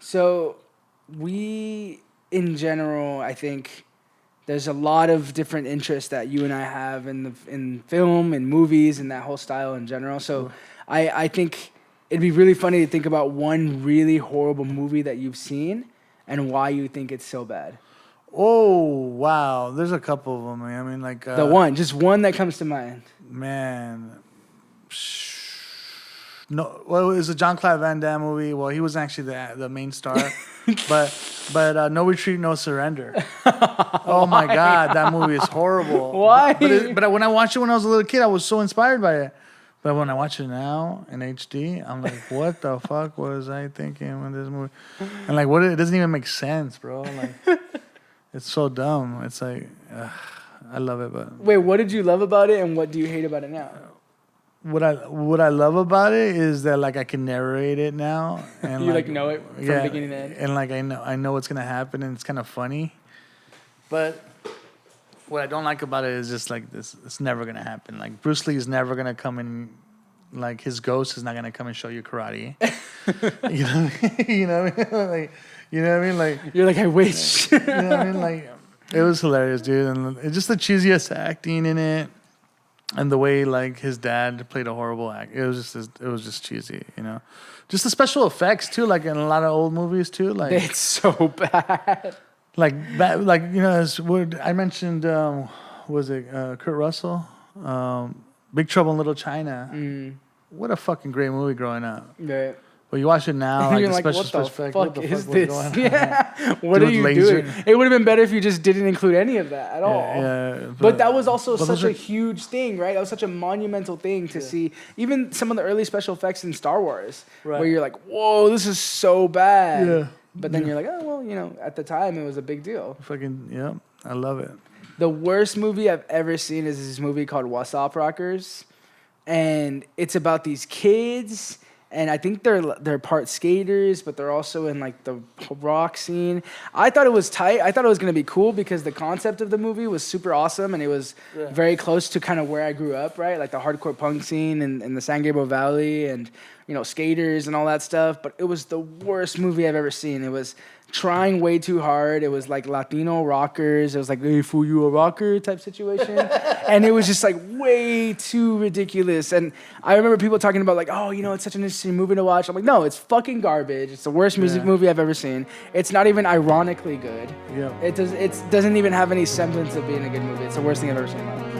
So we, in general, I think there's a lot of different interests that you and I have in film and movies and that whole style in general. So I think it'd be really funny to think about one really horrible movie that you've seen and why you think it's so bad. Oh, wow. There's a couple of them. I mean, like... just one that comes to mind. Man. No, well, it was a Jean-Claude Van Damme movie. Well, he wasn't actually the main star. but No Retreat, No Surrender. Oh, my God. That movie is horrible. Why? But when I watched it when I was a little kid, I was so inspired by it. But when I watch it now in HD, I'm like, what the fuck was I thinking when this movie? And like, it doesn't even make sense, bro. Like, it's so dumb. It's like, I love it, but wait, what did you love about it, and what do you hate about it now? What I love about it is that like I can narrate it now, and you like know it from beginning to end, and like I know what's gonna happen, and it's kind of funny. But what I don't like about it is just like this. It's never gonna happen. Like Bruce Lee is never gonna come in. Like his ghost is not gonna come and show you karate. You know what I mean? You know what I mean? Like, you know what I mean? Like you're like, I wish. You know what I mean? Like it was hilarious, dude, and it's just the cheesiest acting in it, and the way like his dad played a horrible act. It was just cheesy, you know. Just the special effects too, like in a lot of old movies too. Like it's so bad. Like you know, as what I mentioned, was it Kurt Russell? Big Trouble in Little China. What a fucking great movie growing up. Right. Well, you watch it now, like you're the like, special effects. What the fuck is this? going on? Yeah. What are you doing? It would have been better if you just didn't include any of that at all. Yeah, but that was also such a huge thing, right? That was such a monumental thing to see. Even some of the early special effects in Star Wars, where you're like, whoa, this is so bad. Yeah. But then you're like, oh, well, you know, at the time, it was a big deal. Fucking, yeah, I love it. The worst movie I've ever seen is this movie called Wassup Rockers. And it's about these kids, and I think they're part skaters, but they're also in like the rock scene. I thought it was tight. I thought it was going to be cool because the concept of the movie was super awesome, and it was very close to kind of where I grew up, right? Like the hardcore punk scene in the San Gabriel Valley and, you know, skaters and all that stuff. But it was the worst movie I've ever seen. It was trying way too hard. It was like Latino rockers. It was like, hey, fool, you a rocker type situation. And it was just like way too ridiculous. And I remember people talking about like, oh, you know, it's such an interesting movie to watch. I'm like, no, it's fucking garbage. It's the worst music movie I've ever seen. It's not even ironically good. Yeah. It doesn't even have any semblance of being a good movie. It's the worst thing I've ever seen in my life.